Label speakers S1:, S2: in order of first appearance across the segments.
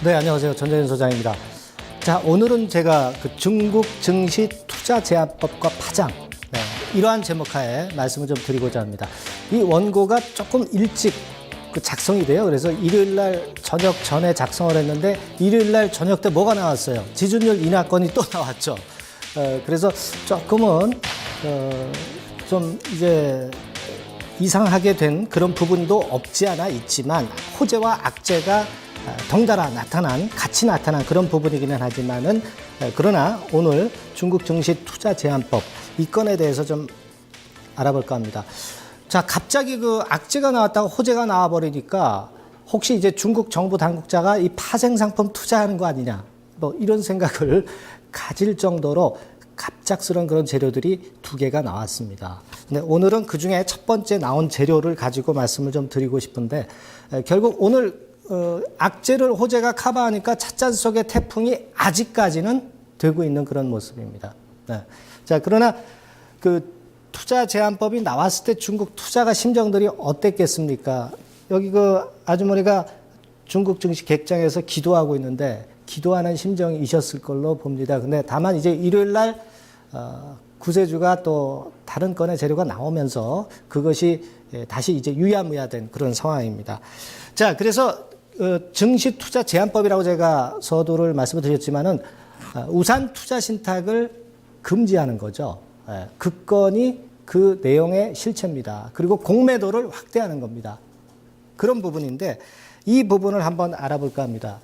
S1: 네, 안녕하세요. 전재현 소장입니다. 자, 오늘은 제가 중국 증시 투자 제한법과 파장, 이러한 제목하에 말씀을 좀 드리고자 합니다. 이 원고가 조금 일찍 작성이 돼요. 그래서 일요일날 저녁 전에 작성을 했는데 일요일날 저녁 때 뭐가 나왔어요? 지준율 인하권이 또 나왔죠. 그래서 조금은 좀 이제 이상하게 된 그런 부분도 없지 않아 있지만 호재와 악재가 덩달아 같이 나타난 그런 부분이기는 하지만은 그러나 오늘 중국 증시 투자 제한법 이 건에 대해서 좀 알아볼까 합니다. 자, 갑자기 그 악재가 나왔다가 호재가 나와버리니까 혹시 이제 중국 정부 당국자가 이 파생 상품 투자하는 거 아니냐 뭐 이런 생각을 가질 정도로 갑작스러운 그런 재료들이 두 개가 나왔습니다. 근데 오늘은 그 중에 첫 번째 나온 재료를 가지고 말씀을 좀 드리고 싶은데 결국 오늘 악재를 호재가 커버하니까 찻잔 속의 태풍이 아직까지는 되고 있는 그런 모습입니다. 네. 자, 그러나 그 투자 제한법이 나왔을 때 중국 투자가 심정들이 어땠겠습니까? 여기 그 아주머니가 중국 증시 객장에서 기도하고 있는데 기도하는 심정이셨을 걸로 봅니다. 근데 다만 이제 일요일 날 구세주가 또 다른 건의 재료가 나오면서 그것이 다시 이제 유야무야된 그런 상황입니다. 자, 그래서 증시 투자 제한법이라고 제가 서두를 말씀을 드렸지만은 우산 투자 신탁을 금지하는 거죠. 그 건이 그 내용의 실체입니다. 그리고 공매도를 확대하는 겁니다. 그런 부분인데 이 부분을 한번 알아볼까 합니다.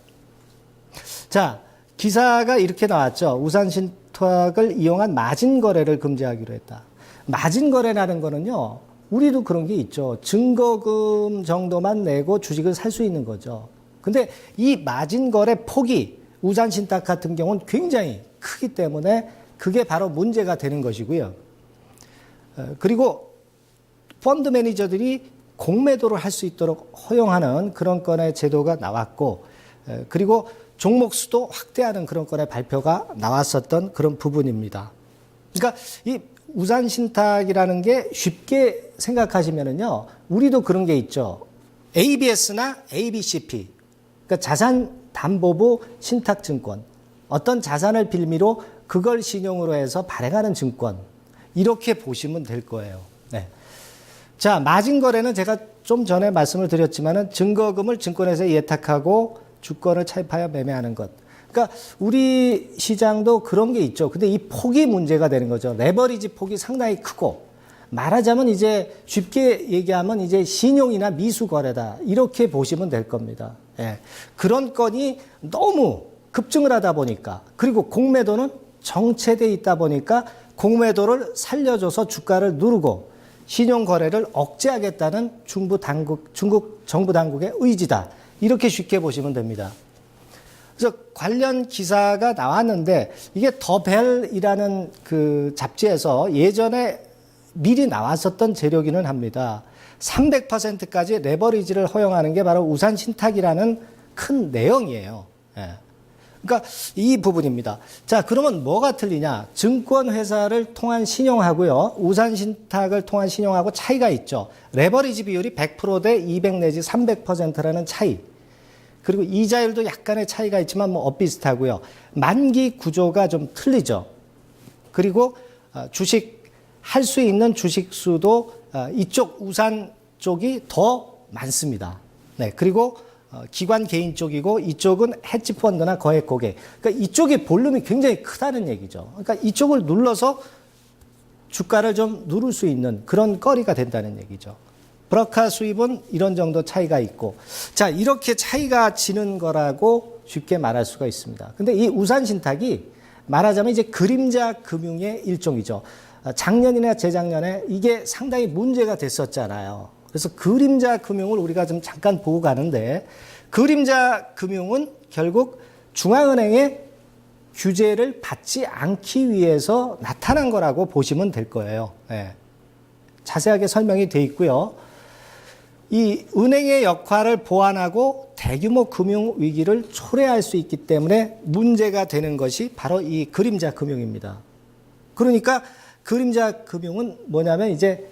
S1: 자, 기사가 이렇게 나왔죠. 우산 신탁을 이용한 마진 거래를 금지하기로 했다. 마진 거래라는 거는요. 우리도 그런 게 있죠. 증거금 정도만 내고 주식을 살 수 있는 거죠. 근데 이 마진 거래 폭이 우산 신탁 같은 경우는 굉장히 크기 때문에 그게 바로 문제가 되는 것이고요. 그리고 펀드 매니저들이 공매도를 할 수 있도록 허용하는 그런 건의 제도가 나왔고, 그리고 종목 수도 확대하는 그런 건의 발표가 나왔었던 그런 부분입니다. 그러니까 이 우산 신탁이라는 게 쉽게 생각하시면은요, 우리도 그런 게 있죠. ABS나 ABCP, 그러니까 자산담보부 신탁증권, 어떤 자산을 빌미로 그걸 신용으로 해서 발행하는 증권, 이렇게 보시면 될 거예요. 네. 자, 마진 거래는 제가 좀 전에 말씀을 드렸지만은 증거금을 증권회사에 예탁하고 주권을 차입하여 매매하는 것. 그러니까 우리 시장도 그런 게 있죠. 근데 이 폭이 문제가 되는 거죠. 레버리지 폭이 상당히 크고 말하자면 이제 쉽게 얘기하면 이제 신용이나 미수 거래다. 이렇게 보시면 될 겁니다. 예. 그런 건이 너무 급증을 하다 보니까 그리고 공매도는 정체돼 있다 보니까 공매도를 살려줘서 주가를 누르고 신용 거래를 억제하겠다는 중국 정부 당국의 의지다. 이렇게 쉽게 보시면 됩니다. 그래서 관련 기사가 나왔는데 이게 더벨이라는 그 잡지에서 예전에 미리 나왔었던 재료기는 합니다. 300%까지 레버리지를 허용하는 게 바로 우산 신탁이라는 큰 내용이에요. 예. 그러니까 이 부분입니다. 자, 그러면 뭐가 틀리냐? 증권회사를 통한 신용하고요. 우산 신탁을 통한 신용하고 차이가 있죠. 레버리지 비율이 100% 대 200 내지 300%라는 차이. 그리고 이자율도 약간의 차이가 있지만 뭐 엇비슷하고요. 만기 구조가 좀 틀리죠. 그리고 주식 할 수 있는 주식 수도 이쪽 우산 쪽이 더 많습니다. 네. 그리고 기관 개인 쪽이고 이쪽은 헤지 펀드나 거액 고객. 그러니까 이쪽의 볼륨이 굉장히 크다는 얘기죠. 그러니까 이쪽을 눌러서 주가를 좀 누를 수 있는 그런 거리가 된다는 얘기죠. 브로커 수입은 이런 정도 차이가 있고, 자, 이렇게 차이가 지는 거라고 쉽게 말할 수가 있습니다. 근데 이 우산 신탁이 말하자면 이제 그림자 금융의 일종이죠. 작년이나 재작년에 이게 상당히 문제가 됐었잖아요. 그래서 그림자 금융을 우리가 좀 잠깐 보고 가는데, 그림자 금융은 결국 중앙은행의 규제를 받지 않기 위해서 나타난 거라고 보시면 될 거예요. 네. 자세하게 설명이 돼 있고요. 이 은행의 역할을 보완하고 대규모 금융 위기를 초래할 수 있기 때문에 문제가 되는 것이 바로 이 그림자 금융입니다. 그러니까 그림자 금융은 뭐냐면 이제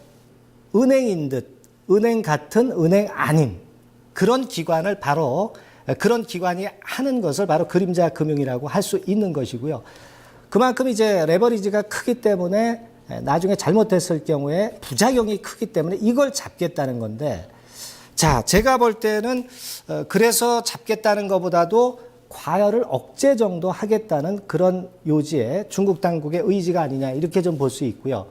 S1: 은행인 듯 은행 같은 은행 아닌 그런 기관을 바로 그런 기관이 하는 것을 바로 그림자 금융이라고 할 수 있는 것이고요. 그만큼 이제 레버리지가 크기 때문에 나중에 잘못됐을 경우에 부작용이 크기 때문에 이걸 잡겠다는 건데, 자, 제가 볼 때는 그래서 잡겠다는 것보다도 과열을 억제 정도 하겠다는 그런 요지의 중국 당국의 의지가 아니냐, 이렇게 좀 볼 수 있고요.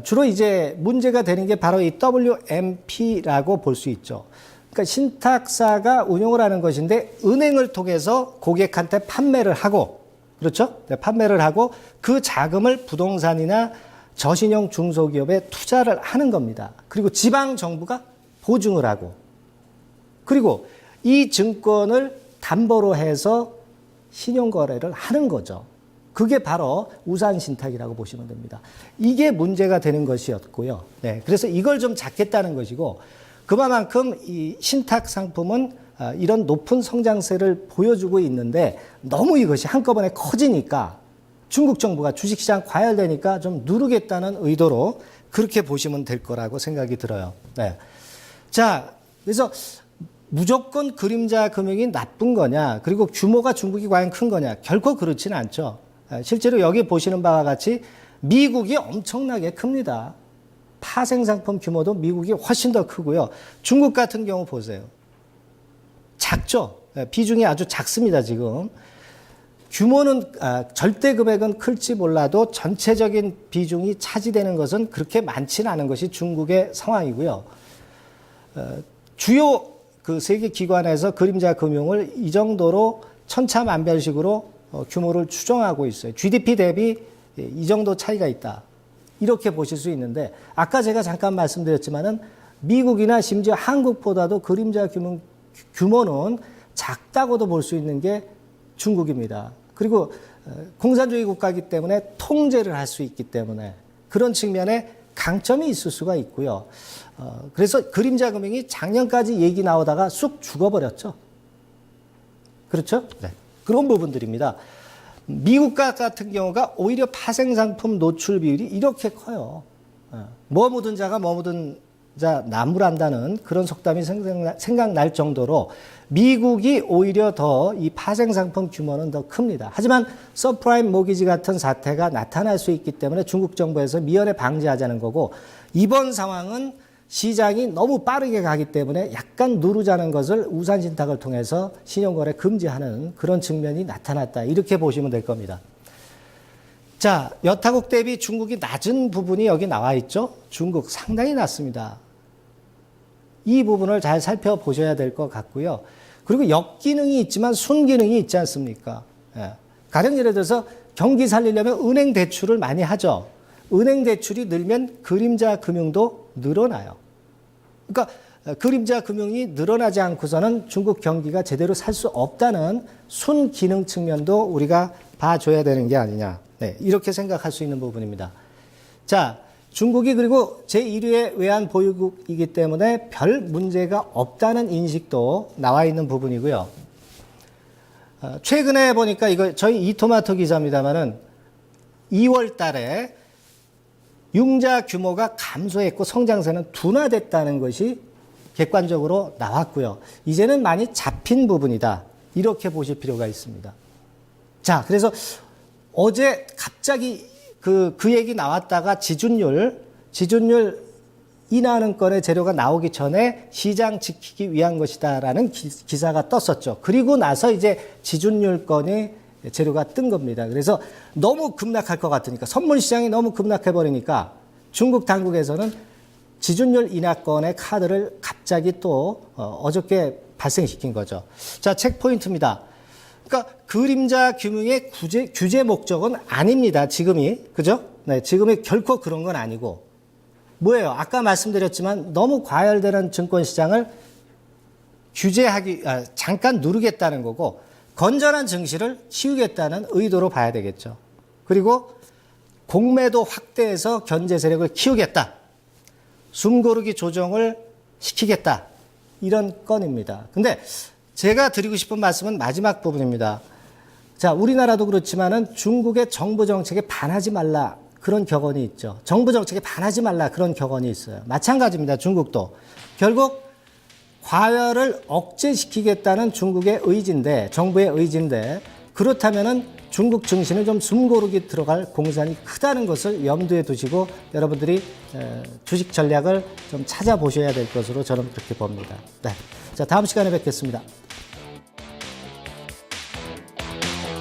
S1: 주로 이제 문제가 되는 게 바로 이 WMP라고 볼 수 있죠. 그러니까 신탁사가 운용을 하는 것인데 은행을 통해서 고객한테 판매를 하고, 그렇죠? 네, 판매를 하고 그 자금을 부동산이나 저신용 중소기업에 투자를 하는 겁니다. 그리고 지방 정부가 보증을 하고, 그리고 이 증권을 담보로 해서 신용거래를 하는 거죠. 그게 바로 우산신탁이라고 보시면 됩니다. 이게 문제가 되는 것이었고요. 네, 그래서 이걸 좀 잡겠다는 것이고, 그만큼 이 신탁 상품은 이런 높은 성장세를 보여주고 있는데 너무 이것이 한꺼번에 커지니까 중국 정부가 주식시장 과열되니까 좀 누르겠다는 의도로 그렇게 보시면 될 거라고 생각이 들어요. 네. 자, 그래서 무조건 그림자 금융이 나쁜 거냐, 그리고 규모가 중국이 과연 큰 거냐, 결코 그렇지는 않죠. 실제로 여기 보시는 바와 같이 미국이 엄청나게 큽니다. 파생상품 규모도 미국이 훨씬 더 크고요. 중국 같은 경우 보세요. 작죠. 비중이 아주 작습니다, 지금. 규모는 절대 금액은 클지 몰라도 전체적인 비중이 차지되는 것은 그렇게 많지는 않은 것이 중국의 상황이고요. 주요 그 세계 기관에서 그림자 금융을 이 정도로 천차만별식으로 규모를 추정하고 있어요. GDP 대비 이 정도 차이가 있다, 이렇게 보실 수 있는데, 아까 제가 잠깐 말씀드렸지만은 미국이나 심지어 한국보다도 그림자 규모는 작다고도 볼 수 있는 게 중국입니다. 그리고 공산주의 국가이기 때문에 통제를 할 수 있기 때문에 그런 측면에 강점이 있을 수가 있고요. 그래서 그림자 금융이 작년까지 얘기 나오다가 쑥 죽어버렸죠. 그렇죠? 네. 그런 부분들입니다. 미국 같은 경우가 오히려 파생상품 노출 비율이 이렇게 커요. 뭐 묻은 자가 뭐 묻은 자 나무란다는 그런 속담이 생각날 정도로 미국이 오히려 더 이 파생상품 규모는 더 큽니다. 하지만 서프라임 모기지 같은 사태가 나타날 수 있기 때문에 중국 정부에서 미연에 방지하자는 거고, 이번 상황은 시장이 너무 빠르게 가기 때문에 약간 누르자는 것을 우산신탁을 통해서 신용거래 금지하는 그런 측면이 나타났다, 이렇게 보시면 될 겁니다. 자, 여타국 대비 중국이 낮은 부분이 여기 나와 있죠. 중국 상당히 낮습니다. 이 부분을 잘 살펴보셔야 될 것 같고요. 그리고 역기능이 있지만 순기능이 있지 않습니까? 예. 가령 예를 들어서 경기 살리려면 은행 대출을 많이 하죠. 은행 대출이 늘면 그림자 금융도 늘어나요. 그러니까 그림자 금융이 늘어나지 않고서는 중국 경기가 제대로 살 수 없다는 순기능 측면도 우리가 봐줘야 되는 게 아니냐. 네, 이렇게 생각할 수 있는 부분입니다. 자, 중국이 그리고 제1위의 외환 보유국이기 때문에 별 문제가 없다는 인식도 나와 있는 부분이고요. 최근에 보니까 이거 저희 이토마토 기사입니다만은 2월 달에 융자 규모가 감소했고 성장세는 둔화됐다는 것이 객관적으로 나왔고요. 이제는 많이 잡힌 부분이다, 이렇게 보실 필요가 있습니다. 자, 그래서 어제 갑자기 그 얘기 나왔다가 지준율 인하하는 건의 재료가 나오기 전에 시장 지키기 위한 것이다라는 기사가 떴었죠. 그리고 나서 이제 지준율 건이 재료가 뜬 겁니다. 그래서 너무 급락할 것 같으니까, 선물 시장이 너무 급락해버리니까 중국 당국에서는 지준율 인하권의 카드를 갑자기 또 어저께 발생시킨 거죠. 자, 책 포인트입니다. 그러니까 그림자 금융의 규제 목적은 아닙니다, 지금이. 그죠? 네, 지금이 결코 그런 건 아니고. 뭐예요? 아까 말씀드렸지만 너무 과열되는 증권시장을 잠깐 누르겠다는 거고, 건전한 증시를 키우겠다는 의도로 봐야 되겠죠. 그리고 공매도 확대해서 견제 세력을 키우겠다. 숨고르기 조정을 시키겠다. 이런 건입니다. 근데 제가 드리고 싶은 말씀은 마지막 부분입니다. 자, 우리나라도 그렇지만은 중국의 정부 정책에 반하지 말라, 그런 격언이 있죠. 정부 정책에 반하지 말라, 그런 격언이 있어요. 마찬가지입니다. 중국도. 결국 과열을 억제시키겠다는 중국의 의지인데, 정부의 의지인데, 그렇다면은 중국 증시는 좀 숨고르기 들어갈 공산이 크다는 것을 염두에 두시고 여러분들이 주식 전략을 좀 찾아보셔야 될 것으로 저는 그렇게 봅니다. 네. 자, 다음 시간에 뵙겠습니다.